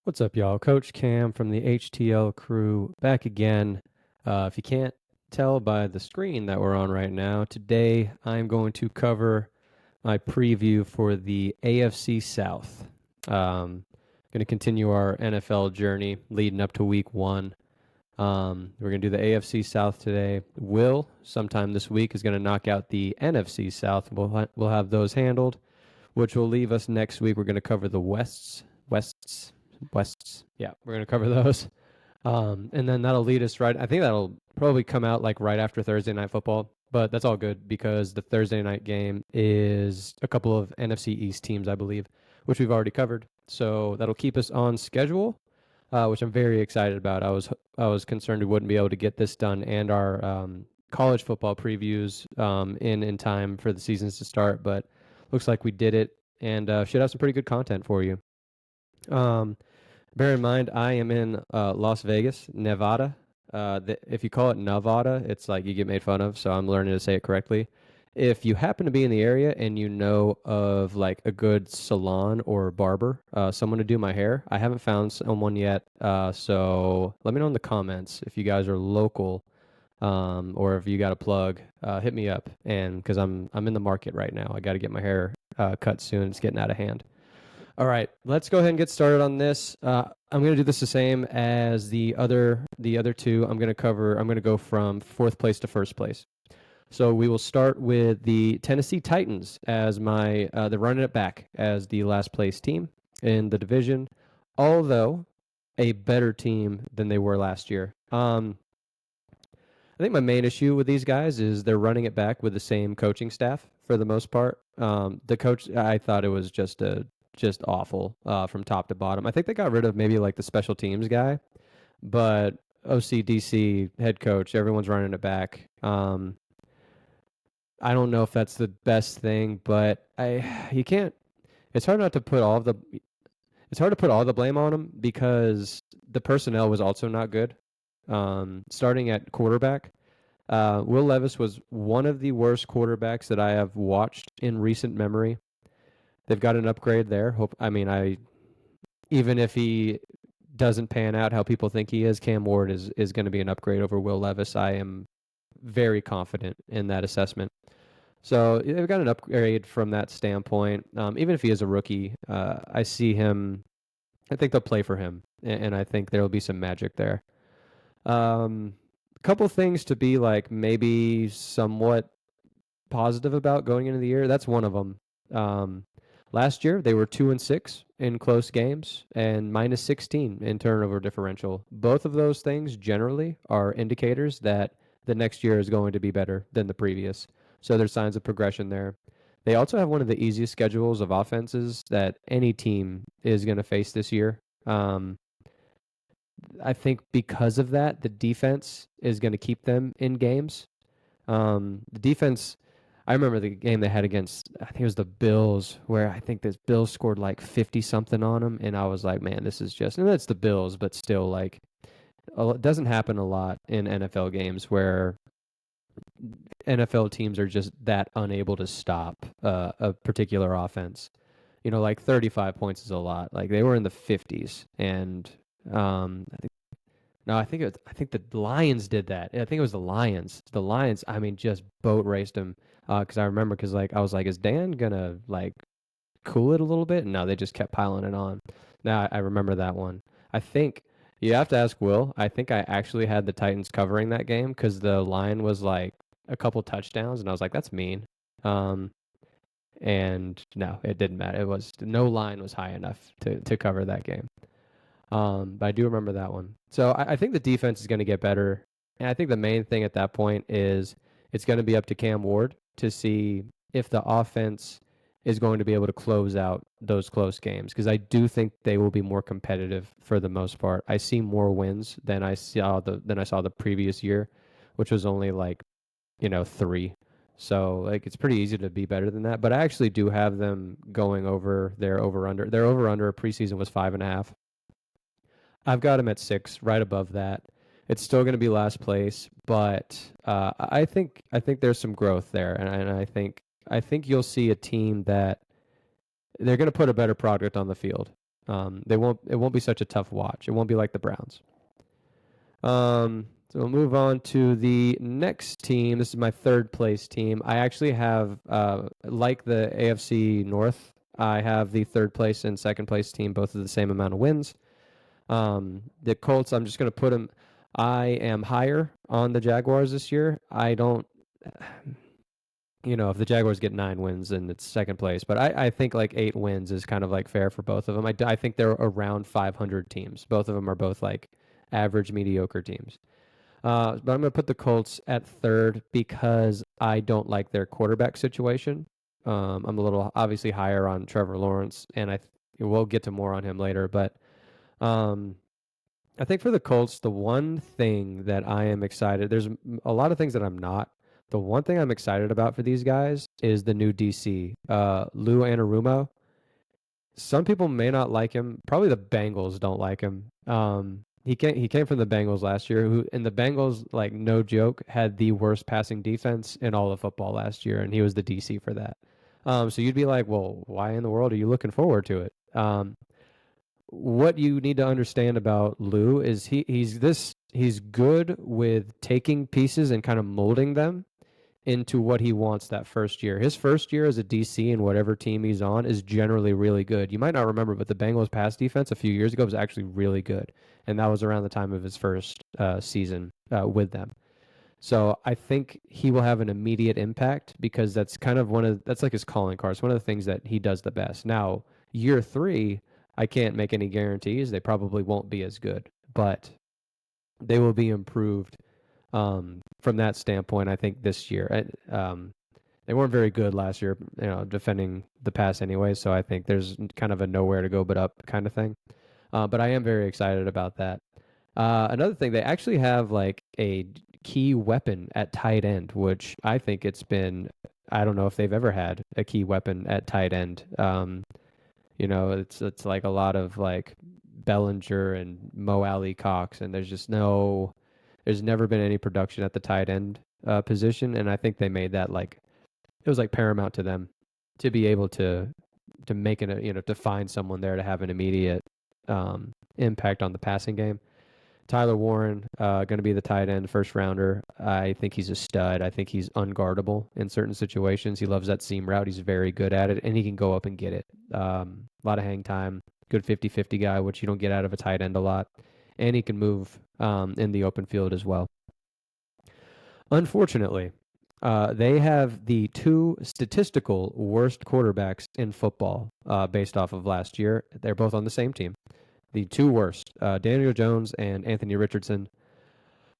What's up, y'all? Coach Cam from the HTL crew back again. If you can't tell by the screen that we're on right now, today I'm going to cover my preview for the AFC South. Going to continue our NFL journey leading up to week one. We're going to do the AFC South today. Will, sometime this week, is going to knock out the NFC South. We'll have those handled, which will leave us next week. We're going to cover the Wests. Yeah, we're going to cover those. And then that'll lead us right. I think that'll probably come out like right after Thursday Night Football, but that's all good because the Thursday night game is a couple of NFC East teams, I believe, which we've already covered. So that'll keep us on schedule, which I'm very excited about. I was concerned we wouldn't be able to get this done and our college football previews in time for the seasons to start, but looks like we did it and should have some pretty good content for you. Bear in mind, I am in Las Vegas, Nevada. If you call it Nevada, it's like you get made fun of, so I'm learning to say it correctly. If you happen to be in the area and you know of like a good salon or barber, someone to do my hair, I haven't found someone yet. So let me know in the comments if you guys are local, or if you got a plug, hit me up. And because I'm in the market right now, I got to get my hair cut soon. It's getting out of hand. All right, let's go ahead and get started on this. I'm going to do this the same as the other two. I'm going to go from fourth place to first place. So we will start with the Tennessee Titans as the running it back as the last place team in the division, although a better team than they were last year. I think my main issue with these guys is they're running it back with the same coaching staff for the most part. The coach, I thought it was just awful from top to bottom. I think they got rid of maybe like the special teams guy, but OCDC head coach, everyone's running it back. I don't know if that's the best thing, but you can't. It's hard not to put all of the. It's hard to put all the blame on him because the personnel was also not good. Starting at quarterback, Will Levis was one of the worst quarterbacks that I have watched in recent memory. They've got an upgrade there. Even if he doesn't pan out how people think he is, Cam Ward is going to be an upgrade over Will Levis. I am very confident in that assessment. So they've got an upgrade from that standpoint. Even if he is a rookie, I see him. I think they'll play for him, and I think there will be some magic there. A couple things to be like maybe somewhat positive about going into the year. That's one of them. Last year, they were 2-6 in close games and -16 in turnover differential. Both of those things generally are indicators that the next year is going to be better than the previous. So there's signs of progression there. They also have one of the easiest schedules of offenses that any team is going to face this year. I think because of that, the defense is going to keep them in games. The defense, I remember the game they had against, I think it was the Bills, where I think this Bills scored like 50 something on them. And I was like, man, this is just, and that's the Bills, but still, like, it doesn't happen a lot in NFL games where NFL teams are just that unable to stop a particular offense. Like 35 points is a lot. Like they were in the 50s, and I think the Lions did that. I think it was the Lions. The Lions, I mean, just boat raced them. Because I remember, like I was like, is Dan gonna like cool it a little bit? And no, they just kept piling it on. Now I remember that one. I think you have to ask Will. I think I actually had the Titans covering that game because the line was like a couple touchdowns, and I was like, that's mean. And no, it didn't matter. It was no line was high enough to cover that game. But I do remember that one. So I think the defense is going to get better. And I think the main thing at that point is it's going to be up to Cam Ward to see if the offense is going to be able to close out those close games. Because I do think they will be more competitive for the most part. I see more wins than I saw the previous year, which was only like, 3. So like it's pretty easy to be better than that. But I actually do have them going over their over under. Their over under preseason was 5.5. I've got them at 6, right above that. It's still going to be last place, but I think there's some growth there, and I think you'll see a team that they're going to put a better product on the field. It won't be such a tough watch. It won't be like the Browns. So we'll move on to the next team. This is my third place team. I actually have, like the AFC North, I have the third place and second place team, both of the same amount of wins. The Colts, I'm just going to put them. I am higher on the Jaguars this year. I don't, if the Jaguars get 9 wins, then it's second place. But I think like 8 wins is kind of like fair for both of them. I think they're around 500 teams. Both of them are both like average, mediocre teams. But I'm going to put the Colts at third because I don't like their quarterback situation. I'm a little obviously higher on Trevor Lawrence, and we'll get to more on him later. But I think for the Colts, the one thing that I am excited, there's a lot of things that I'm not. The one thing I'm excited about for these guys is the new DC, Lou Anarumo. Some people may not like him. Probably the Bengals don't like him. He came from the Bengals last year, and the Bengals, like no joke, had the worst passing defense in all of football last year, and he was the DC for that. So you'd be like, well, why in the world are you looking forward to it? What you need to understand about Lou is he's good with taking pieces and kind of molding them into what he wants that first year. His first year as a DC in whatever team he's on is generally really good. You might not remember, but the Bengals pass defense a few years ago was actually really good, and that was around the time of his first season with them. So I think he will have an immediate impact because that's kind of that's like his calling card. It's one of the things that he does the best. Now, year 3, I can't make any guarantees. They probably won't be as good, but they will be improved from that standpoint. I think this year, they weren't very good last year, defending the pass anyway. So I think there's kind of a nowhere to go but up kind of thing. But I am very excited about that. Another thing, they actually have like a key weapon at tight end, which I think I don't know if they've ever had a key weapon at tight end. It's like a lot of like Bellinger and Mo Alley Cox, and there's never been any production at the tight end position, and I think they made that like it was like paramount to them to be able to make it, to find someone there to have an immediate impact on the passing game. Tyler Warren, going to be the tight end, first rounder. I think he's a stud. I think he's unguardable in certain situations. He loves that seam route. He's very good at it, and he can go up and get it. A lot of hang time. Good 50-50 guy, which you don't get out of a tight end a lot. And he can move in the open field as well. Unfortunately, they have the 2 statistical worst quarterbacks in football based off of last year. They're both on the same team. The 2 worst, Daniel Jones and Anthony Richardson.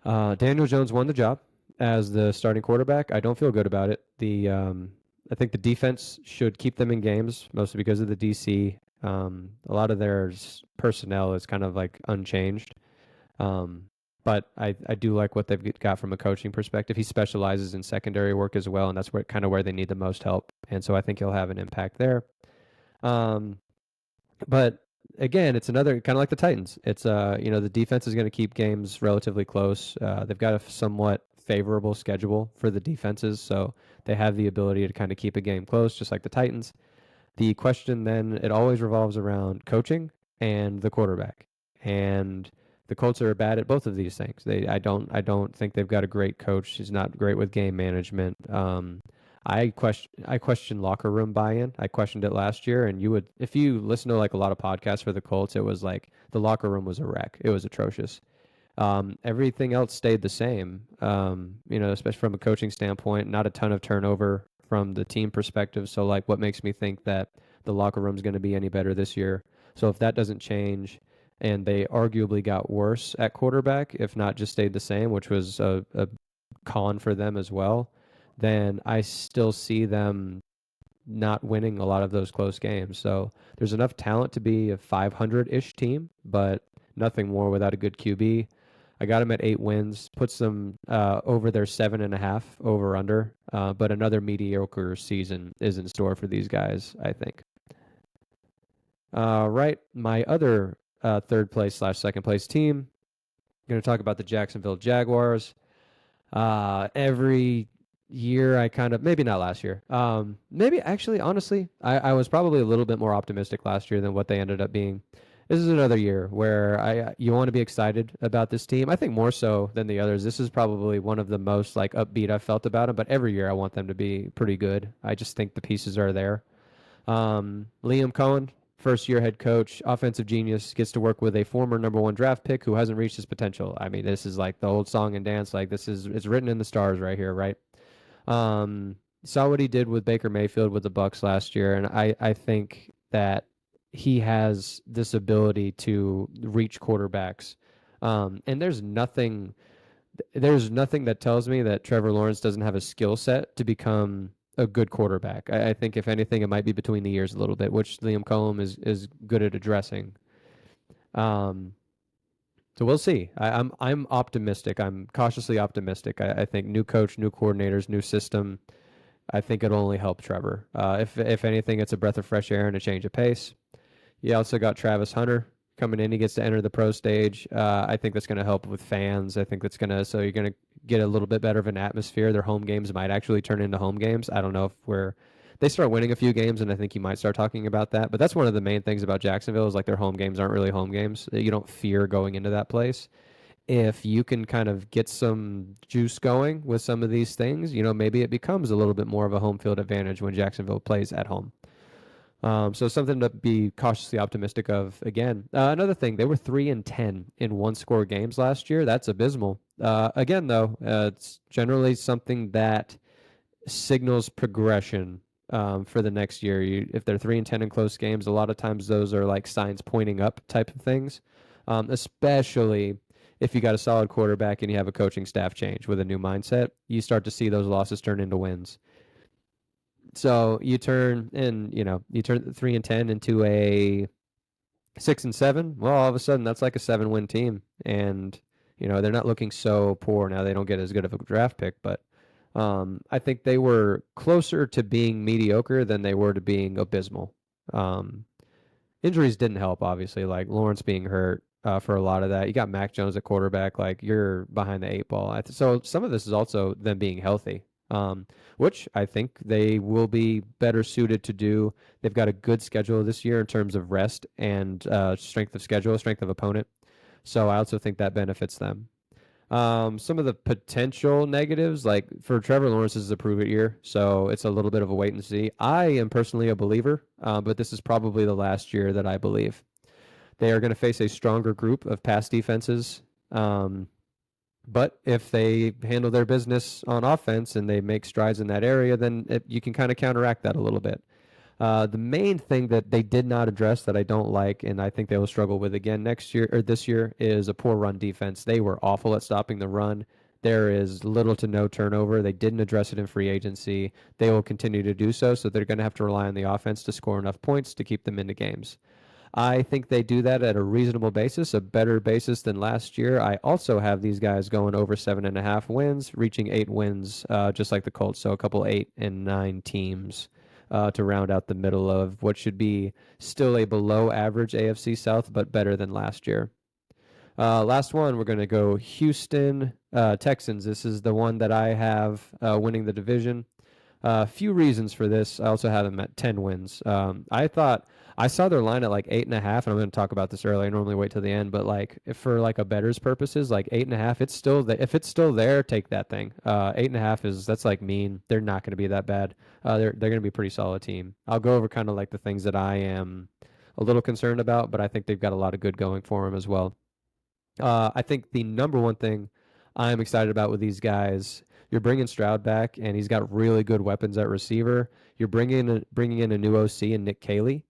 Daniel Jones won the job as the starting quarterback. I don't feel good about it. I think the defense should keep them in games, mostly because of the DC. A lot of their personnel is kind of like unchanged. But I do like what they've got from a coaching perspective. He specializes in secondary work as well, and that's where they need the most help. And so I think he'll have an impact there. But again, it's another kind of like the Titans. It's the defense is going to keep games relatively close. They've got a somewhat favorable schedule for the defenses, so they have the ability to kind of keep a game close, just like the Titans. The question then, it always revolves around coaching and the quarterback. And the Colts are bad at both of these things. I don't think they've got a great coach. He's not great with game management. I question locker room buy-in. I questioned it last year, and if you listen to like a lot of podcasts for the Colts, it was like the locker room was a wreck. It was atrocious. Everything else stayed the same. Especially from a coaching standpoint, not a ton of turnover from the team perspective. So like, what makes me think that the locker room is going to be any better this year? So if that doesn't change, and they arguably got worse at quarterback, if not just stayed the same, which was a con for them as well, then I still see them not winning a lot of those close games. So there's enough talent to be a 500-ish team, but nothing more without a good QB. I got them at 8 wins, puts them over their 7.5 over under, but another mediocre season is in store for these guys, I think. Right, my other third place / second place team, I'm going to talk about the Jacksonville Jaguars. Every year I kind of, maybe not last year. Maybe actually, honestly, I was probably a little bit more optimistic last year than what they ended up being. This is another year where you want to be excited about this team. I think more so than the others. This is probably one of the most like upbeat I've felt about them. But every year I want them to be pretty good. I just think the pieces are there. Liam Coen, first year head coach, offensive genius, gets to work with a former number one draft pick who hasn't reached his potential. I mean, this is like the old song and dance. Like this is it's written in the stars right here, right? Saw what he did with Baker Mayfield with the Bucks last year, and I think that he has this ability to reach quarterbacks. And there's nothing that tells me that Trevor Lawrence doesn't have a skill set to become a good quarterback. I think if anything, it might be between the years a little bit, which Liam Coen is good at addressing. Um, so we'll see. I'm optimistic. I'm cautiously optimistic. I think new coach, new coordinators, new system. I think it'll only help Trevor. If anything, it's a breath of fresh air and a change of pace. You also got Travis Hunter coming in. He gets to enter the pro stage. I think that's going to help with fans. I think that's going to, so you're going to get a little bit better of an atmosphere. Their home games might actually turn into home games. I don't know if they start winning a few games, and I think you might start talking about that. But that's one of the main things about Jacksonville is like their home games aren't really home games. You don't fear going into that place. If you can kind of get some juice going with some of these things, maybe it becomes a little bit more of a home field advantage when Jacksonville plays at home. So something to be cautiously optimistic of. Again, another thing, they were 3-10 in one-score games last year. That's abysmal. Again, though, it's generally something that signals progression for the next year. If they're 3-10 in close games, a lot of times those are like signs pointing up type of things. Especially if you got a solid quarterback and you have a coaching staff change with a new mindset, you start to see those losses turn into wins. So you turn 3-10 into a 6-7. Well, all of a sudden that's like a 7-win team, and they're not looking so poor now. They don't get as good of a draft pick, but I think they were closer to being mediocre than they were to being abysmal. Um, Injuries didn't help, obviously, like Lawrence being hurt for a lot of that. You got Mac Jones at quarterback, like you're behind the eight ball. So some of this is also them being healthy, which I think they will be better suited to do. They've got a good schedule this year in terms of rest and strength of schedule, strength of opponent. So I also think that benefits them. Some of the potential negatives, like for Trevor Lawrence, this is a prove it year, so it's a little bit of a wait and see. I am personally a believer, but this is probably the last year that I believe. They are going to face a stronger group of pass defenses. But if they handle their business on offense and they make strides in that area, then you can kind of counteract that a little bit. The main thing that they did not address that I don't like, and I think they will struggle with again next year or this year, is a poor run defense. They were awful at stopping the run. There is little to no turnover. They didn't address it in free agency. They will continue to do so, so they're going to have to rely on the offense to score enough points to keep them into games. I think they do that at a reasonable basis, a better basis than last year. I also have these guys going over 7.5 wins, reaching 8 wins, just like the Colts. So a couple 8 and 9 teams to round out the middle of what should be still a below average AFC South, but better than last year. Last one, we're going to go Houston Texans. This is the one that I have winning the division. A few reasons for this. I also have them at 10 wins. I saw their line at like 8.5, and I'm going to talk about this earlier. I normally wait till the end, but like for like a better's purposes, like 8.5, it's still if it's still there, take that thing. 8.5 that's like mean. They're not going to be that bad. They're going to be a pretty solid team. I'll go over kind of like the things that I am a little concerned about, but I think they've got a lot of good going for them as well. I think the number one thing I'm excited about with these guys, you're bringing Stroud back, and he's got really good weapons at receiver. You're bringing in a new OC and Nick Caley.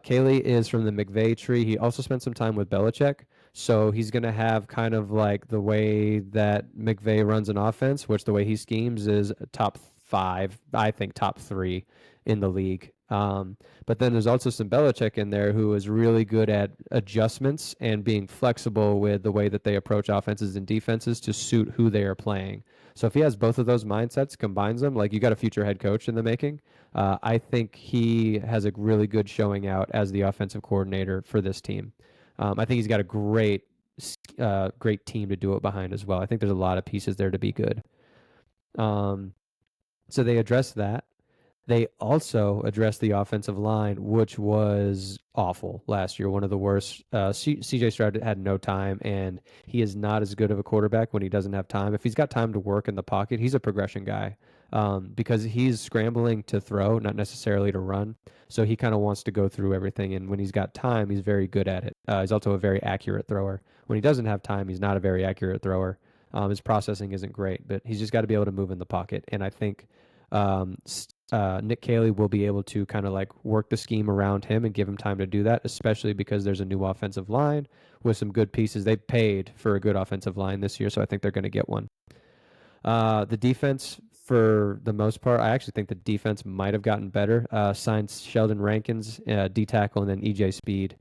Caley is from the McVay tree. He also spent some time with Belichick, so he's going to have kind of like the way that McVay runs an offense, which the way he schemes is top 5, I think top 3 in the league. But then there's also some Belichick in there who is really good at adjustments and being flexible with the way that they approach offenses and defenses to suit who they are playing. So if he has both of those mindsets, combines them, like you got a future head coach in the making, I think he has a really good showing out as the offensive coordinator for this team. I think he's got a great team to do it behind as well. I think there's a lot of pieces there to be good. So they addressed that. They also addressed the offensive line, which was awful last year, one of the worst. CJ Stroud had no time, and he is not as good of a quarterback when he doesn't have time. If he's got time to work in the pocket, he's a progression guy because he's scrambling to throw, not necessarily to run. So he kind of wants to go through everything, and when he's got time, he's very good at it. He's also a very accurate thrower. When he doesn't have time, he's not a very accurate thrower. His processing isn't great, but he's just got to be able to move in the pocket. And I think um, Nick Caley will be able to kind of like work the scheme around him and give him time to do that, especially because there's a new offensive line with some good pieces. They paid for a good offensive line this year, so I think they're going to get one. The defense, for the most part, I actually think the defense might have gotten better. Signed Sheldon Rankins, D tackle, and then EJ Speed.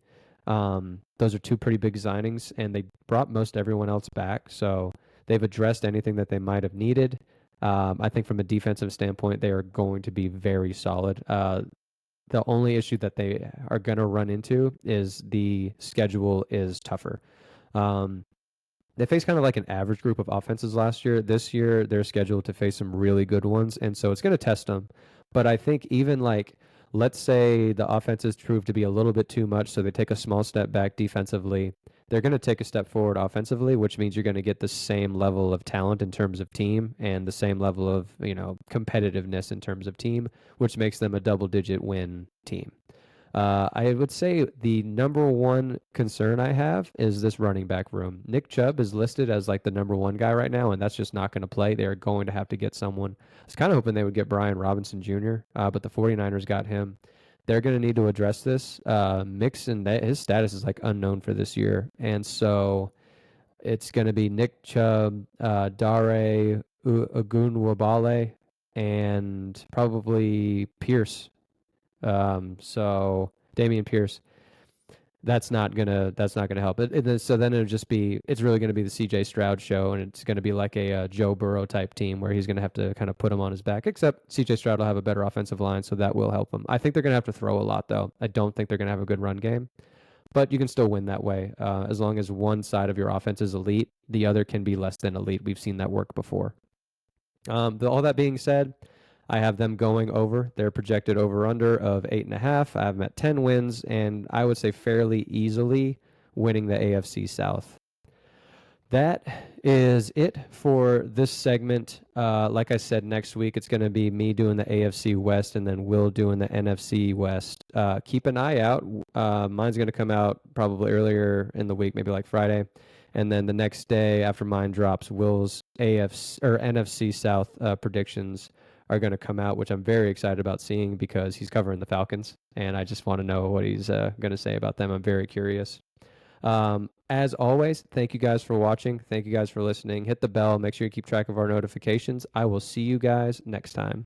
Those are two pretty big signings, and they brought most everyone else back. So they've addressed anything that they might have needed. I think from a defensive standpoint, they are going to be very solid. The only issue that they are going to run into is the schedule is tougher. Um, they faced kind of like an average group of offenses last year. This year, they're scheduled to face some really good ones, and so it's going to test them. But I think even like, let's say the offenses prove to be a little bit too much, so they take a small step back defensively. They're going to take a step forward offensively, which means you're going to get the same level of talent in terms of team and the same level of, competitiveness in terms of team, which makes them a double-digit win team. I would say the number one concern I have is this running back room. Nick Chubb is listed as like the number one guy right now, and that's just not going to play. They're going to have to get someone. I was kind of hoping they would get Brian Robinson Jr., but the 49ers got him. They're going to need to address this. Mixon, his status is like unknown for this year. And so it's going to be Nick Chubb, Dare Ogunwabale, and probably Pierce. So Damian Pierce, that's not gonna help. So then it's really gonna be the CJ Stroud show, and it's gonna be like a Joe Burrow type team where he's gonna have to kind of put him on his back. Except CJ Stroud will have a better offensive line, so that will help him. I think they're gonna have to throw a lot though. I don't think they're gonna have a good run game, but you can still win that way as long as one side of your offense is elite. The other can be less than elite. We've seen that work before. All that being said, I have them going over. They're projected over under of 8.5. I have them at 10 wins, and I would say fairly easily winning the AFC South. That is it for this segment. Like I said, next week it's going to be me doing the AFC West and then Will doing the NFC West. Keep an eye out. Mine's going to come out probably earlier in the week, maybe like Friday. And then the next day after mine drops, Will's AFC or NFC South predictions are going to come out, which I'm very excited about seeing because he's covering the Falcons, and I just want to know what he's going to say about them. I'm very curious. As always, thank you guys for watching. Thank you guys for listening. Hit the bell. Make sure you keep track of our notifications. I will see you guys next time.